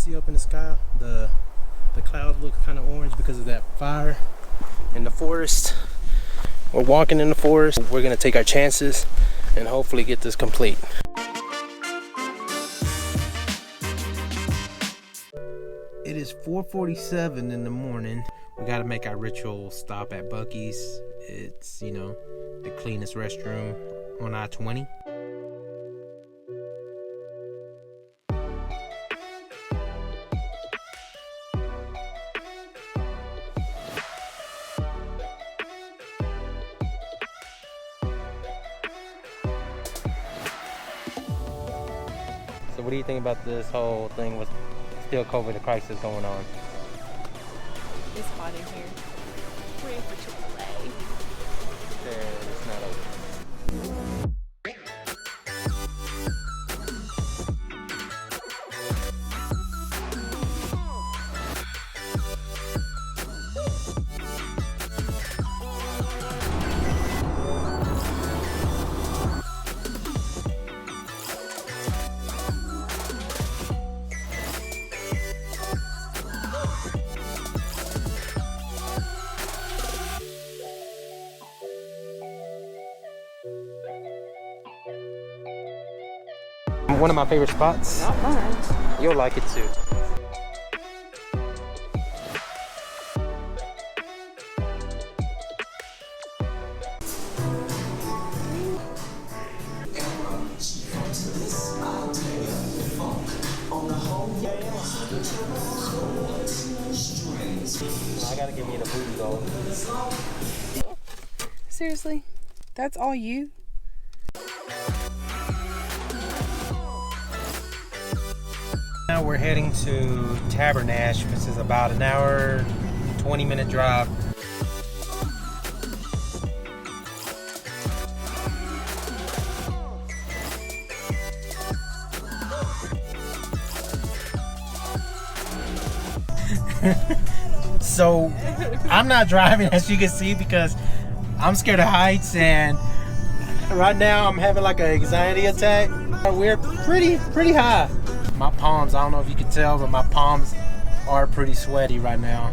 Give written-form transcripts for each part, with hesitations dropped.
see up in the sky, the clouds look kind of orange because of that fire in the forest. We're walking in the forest. We're gonna take our chances and hopefully get this complete. It is 4:47 in the morning. We gotta make our ritual stop at Bucky's. It's, you know, the cleanest restroom on I-20. So what do you think about this whole thing with still COVID crisis going on? It's hot in here. We're in for Chick-fil-A. It's not open. One of my favorite spots. Not mine. You'll like it too. I gotta give me the Voodoo though. Seriously? That's all you? Now we're heading to Tabernash, which is about an hour, 20-minute drive. So I'm not driving, as you can see, because I'm scared of heights, and right now I'm having like an anxiety attack. We're pretty high. My palms, I don't know if you can tell, but my palms are pretty sweaty right now.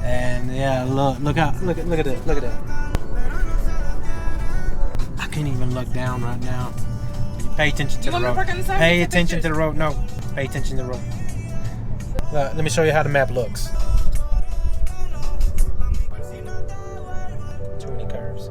And yeah, look at it. I can't even look down right now. Pay attention to the road. Pay attention to the road. No, pay attention to the road. Let me show you how the map looks. Too many curves.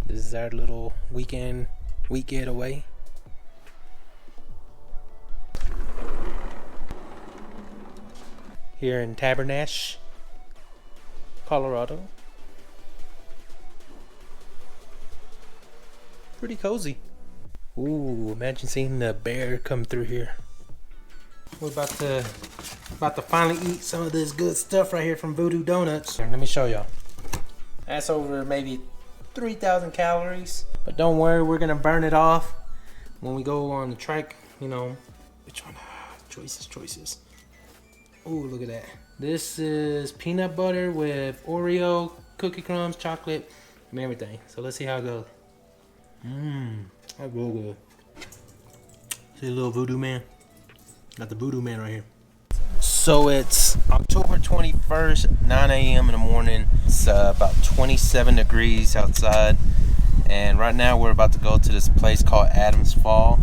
This is our little week getaway. Here in Tabernash, Colorado. Pretty cozy. Ooh, imagine seeing the bear come through here. We're about to finally eat some of this good stuff right here from Voodoo Donuts. Let me show y'all. That's over maybe 3,000 calories, but don't worry, we're gonna burn it off when we go on the trek. You know, which one? Choices. Oh, look at that. This is peanut butter with Oreo, cookie crumbs, chocolate, and everything. So let's see how it goes. That's real good. See the little voodoo man? Got the voodoo man right here. So it's October 21st, 9 a.m. in the morning. It's about 27 degrees outside. And right now we're about to go to this place called Adams Fall.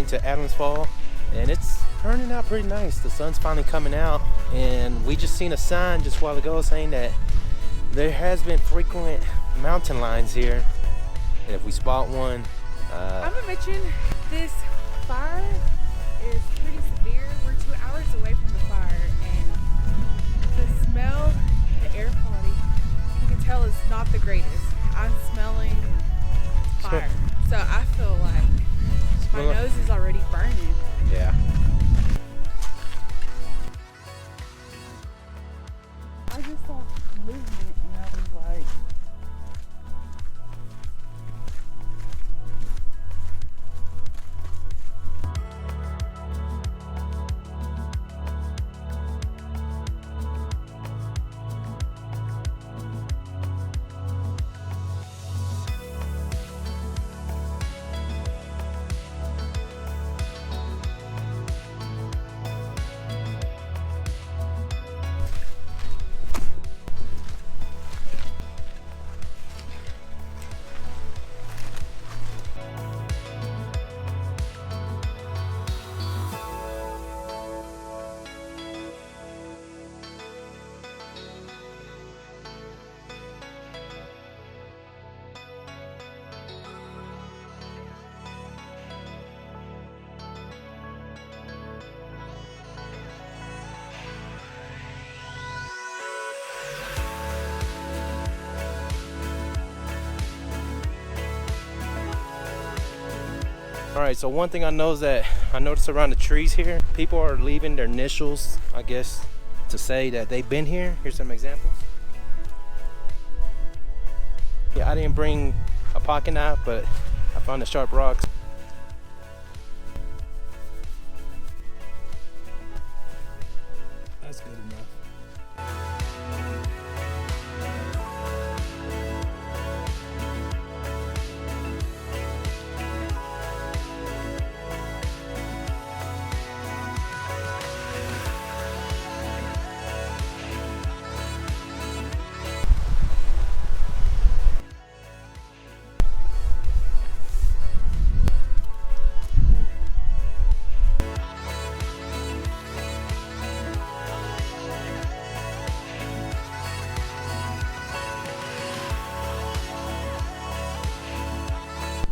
heading to Adams Fall, and it's turning out pretty nice. The sun's finally coming out, and we just seen a sign just a while ago saying that there has been frequent mountain lions here, and if we spot one, I'm gonna mention this fire is pretty severe. We're 2 hours away from the fire, and the smell, the air quality, you can tell is not the greatest. I'm smelling fire, so I feel like my nose is already burning. Yeah. I just saw movement and I was like, All right, so one thing I know is that I noticed around the trees here, people are leaving their initials, I guess, to say that they've been here. Here's some examples. Yeah, I didn't bring a pocket knife, but I found the sharp rocks. That's good enough.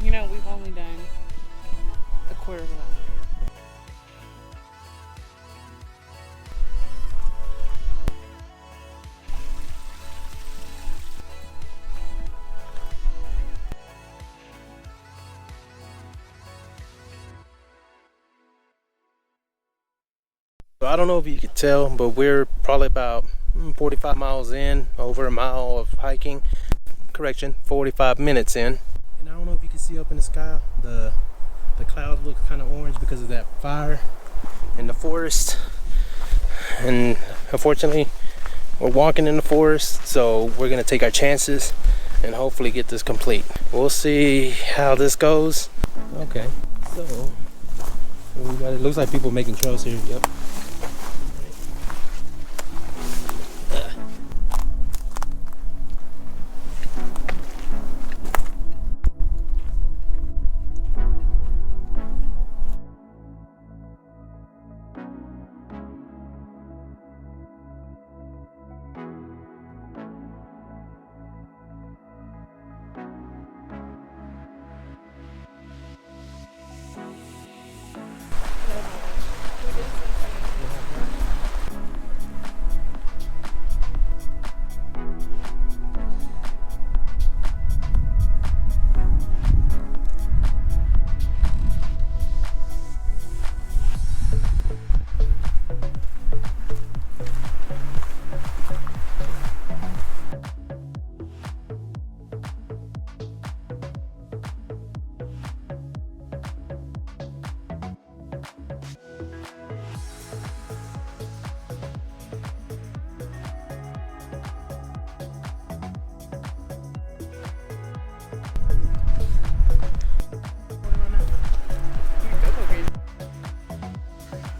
you know, we've only done a quarter of a mile. So I don't know if you could tell, but we're probably about 45 miles in, over a mile of hiking. Correction, 45 minutes in. And I don't know if you can see up in the sky, the clouds look kind of orange because of that fire in the forest. And unfortunately, we're walking in the forest, so we're gonna take our chances and hopefully get this complete. We'll see how this goes. Okay, so we got, it looks like people making trails here. Yep.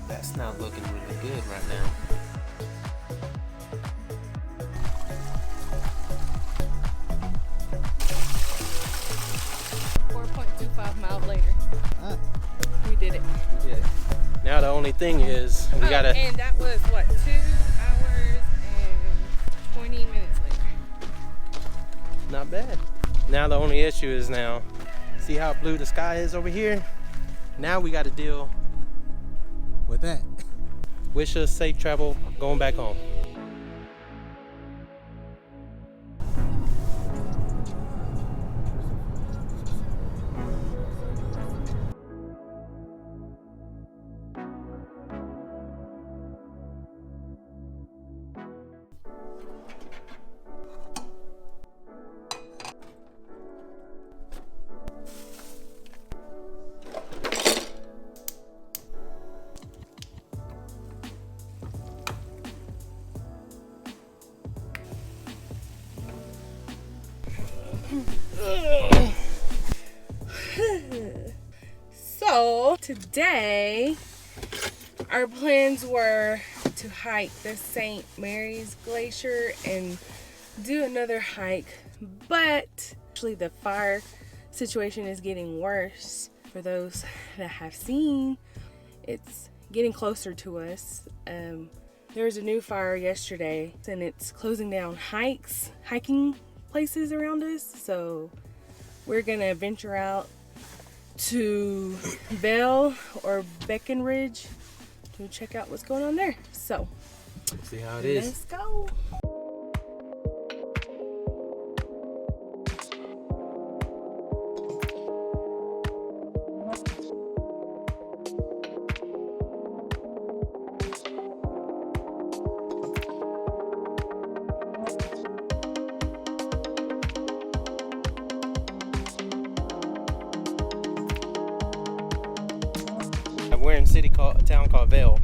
That's not looking really good right now. .25 miles later. Ah. We did did it. We did. Now the only thing is we gotta. And that was what, 2 hours and 20 minutes later. Not bad. Now the only issue is now, see how blue the sky is over here? Now we got to deal with that. Wish us safe travel going back home. So today our plans were to hike the St. Mary's Glacier and do another hike, but actually the fire situation is getting worse. For those that have seen, it's getting closer to us. There was a new fire yesterday and it's closing down hiking places around us, so we're gonna venture out to Bell or Breckenridge to check out what's going on there. So see how it is. Let's go. We're in a town called Vail,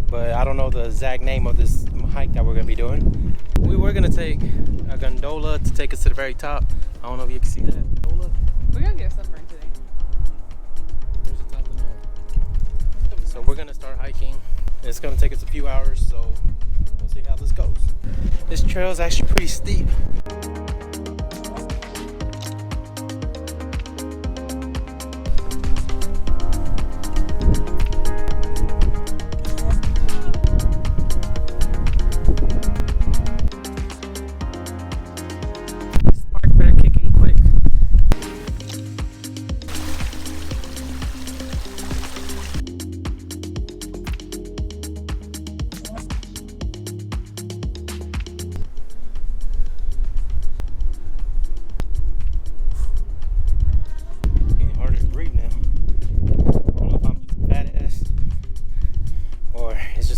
but I don't know the exact name of this hike that we're going to be doing. We were going to take a gondola to take us to the very top. I don't know if you can see that gondola. We're gonna get a sunburn today. There's the top of the mountain. So we're going to start hiking. It's going to take us a few hours, so we'll see how this goes. This trail is actually pretty steep.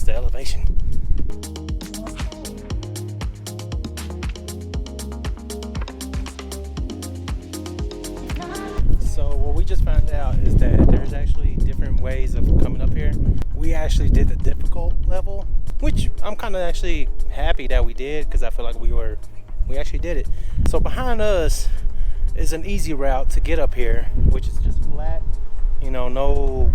Elevation. So what we just found out is that there's actually different ways of coming up here. We actually did the difficult level, which I'm kind of actually happy that we did, because I feel like we actually did it. So behind us is an easy route to get up here, which is just flat, you know, no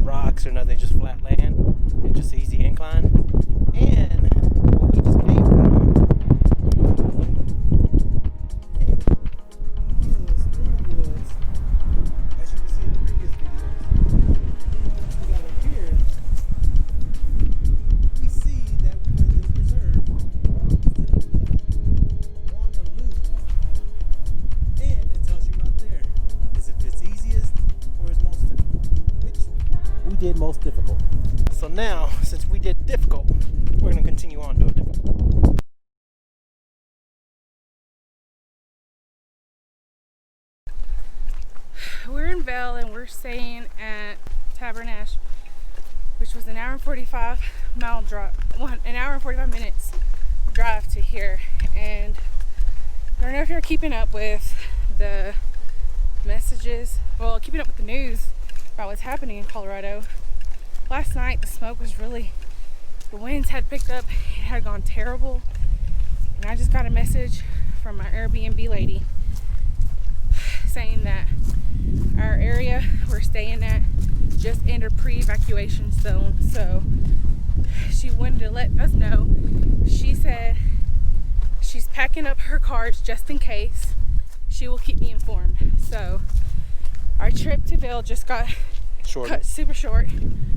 rocks or nothing, just flat land and just easy incline. And what we just came from was, as you can see in the previous videos, once we got up here, we see that we went to the preserve instead of on the loop, and it tells you right there is if it's easiest or is most difficult, which we did most difficult. So now, since we did difficult, we're going to continue on to a difficult. We're in Vail and we're staying at Tabernash, which was an hour and 45 mile drive, an hour and 45 minutes drive to here. And I don't know if you're keeping up with the messages, well, keeping up with the news about what's happening in Colorado. Last night the smoke was the winds had picked up, it had gone terrible, and I just got a message from my Airbnb lady saying that our area we're staying at just entered pre-evacuation zone. So she wanted to let us know. She said she's packing up her cars just in case. She will keep me informed. So our trip to Vail just got cut super short.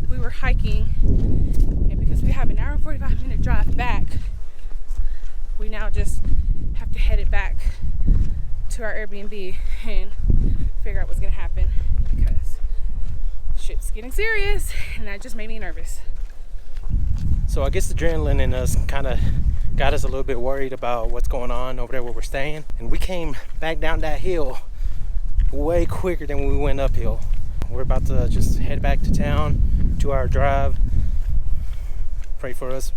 We were hiking, and because we have an hour and 45-minute drive back, we now just have to head it back to our Airbnb and figure out what's gonna happen, because shit's getting serious, and that just made me nervous. So I guess the adrenaline in us kind of got us a little bit worried about what's going on over there where we're staying, and we came back down that hill way quicker than we went uphill. We're about to just head back to town, 2-hour drive. Pray for us.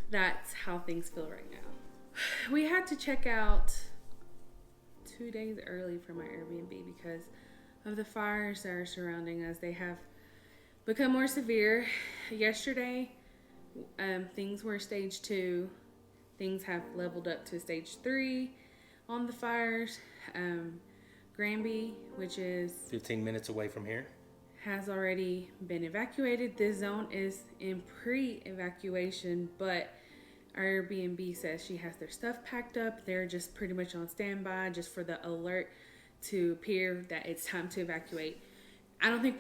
That's how things feel right now. We had to check out 2 days early from our Airbnb because of the fires that are surrounding us. They have become more severe. Yesterday, things were stage 2. Things have leveled up to stage 3 on the fires. Granby, which is 15 minutes away from here, has already been evacuated. This zone is in pre-evacuation, but our Airbnb says she has their stuff packed up. They're just pretty much on standby just for the alert to appear that it's time to evacuate. I don't think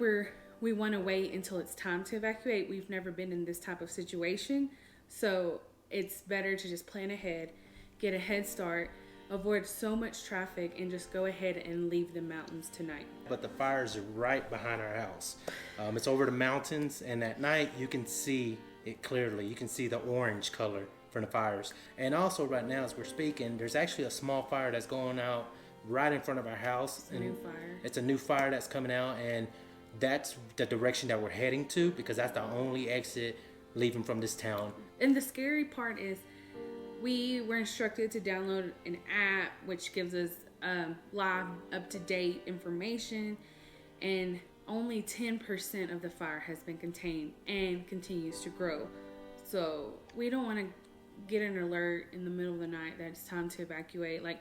we want to wait until it's time to evacuate. We've never been in this type of situation, so it's better to just plan ahead, get a head start, avoid so much traffic, and just go ahead and leave the mountains tonight. but the fires are right behind our house. It's over the mountains, and at night you can see it clearly. You can see the orange color from the fires. And also right now as we're speaking, there's actually a small fire that's going out right in front of our house. It's a new fire. It's a new fire that's coming out, and that's the direction that we're heading to, because that's the only exit leaving from this town. And the scary part is we were instructed to download an app which gives us live, up-to-date information, and only 10% of the fire has been contained and continues to grow. So we don't want to get an alert in the middle of the night that it's time to evacuate. And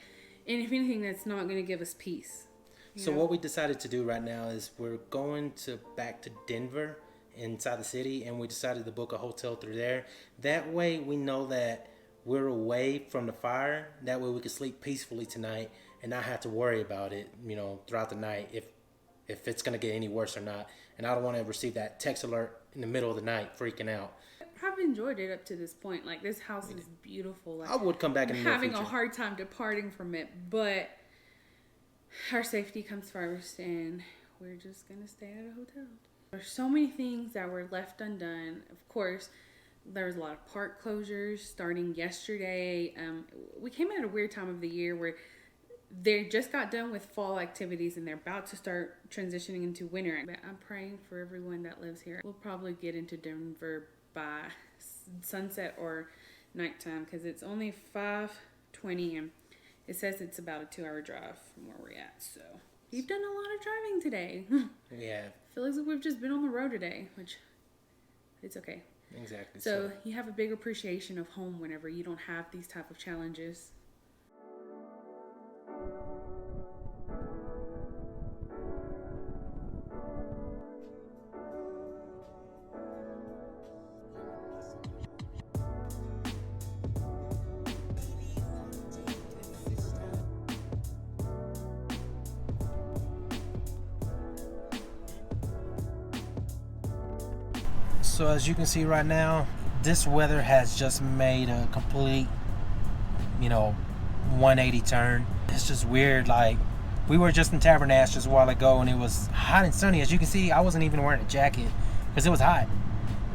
if anything, that's not going to give us peace. So what we decided to do right now is we're going back to Denver inside the city, and we decided to book a hotel through there. That way we know that we're away from the fire. That way we can sleep peacefully tonight and not have to worry about it, throughout the night if it's going to get any worse or not. And I don't want to receive that text alert in the middle of the night freaking out. I've enjoyed it up to this point. This house is beautiful. I would come back in the near having future. a hard time departing from it, but our safety comes first, and we're just going to stay at a hotel. There's so many things that were left undone. Of course, there was a lot of park closures starting yesterday. We came at a weird time of the year where they just got done with fall activities and they're about to start transitioning into winter. I'm praying for everyone that lives here. We'll probably get into Denver by sunset or nighttime, because it's only 5:20 and it says it's about a 2-hour drive from where we're at. So we've done a lot of driving today. Yeah. I feel as if we've just been on the road today, which it's okay. Exactly. So you have a big appreciation of home whenever you don't have these type of challenges. So as you can see right now, this weather has just made a complete, 180 turn. It's just weird. We were just in Tabernacle just a while ago, and it was hot and sunny. As you can see, I wasn't even wearing a jacket because it was hot.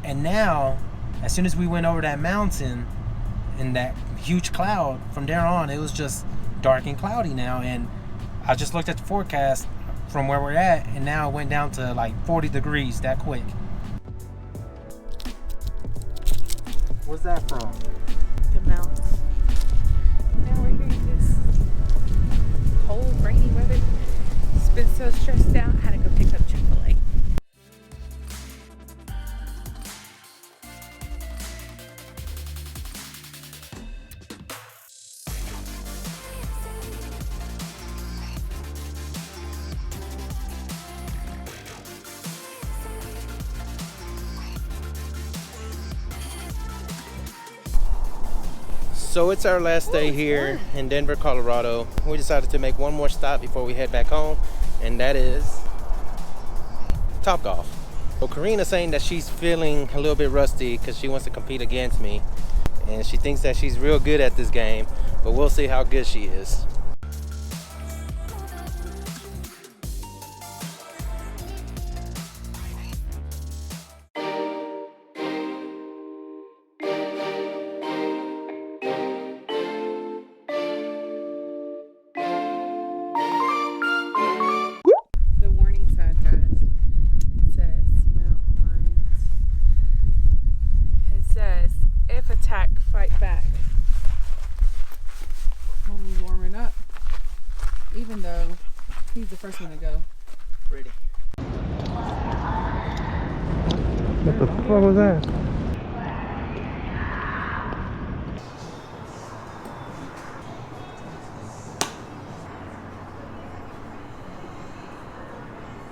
And now, as soon as we went over that mountain and that huge cloud, from there on, it was just dark and cloudy now. And I just looked at the forecast from where we're at, and now it went down to 40 degrees that quick. What's that from? The mountains. Now we're here in this cold, rainy weather. Just been so stressed out. I had to go pick up Chick-fil-A. So it's our last day here in Denver, Colorado. We decided to make one more stop before we head back home, and that is Topgolf. So Karina's saying that she's feeling a little bit rusty because she wants to compete against me, and she thinks that she's real good at this game, but we'll see how good she is. Attack, fight back. Homie's warming up, even though he's the first one to go. Ready. What the fuck was that?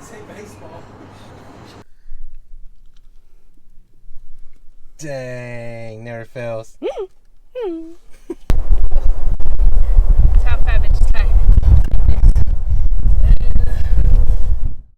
Say baseball. Dang, never fails.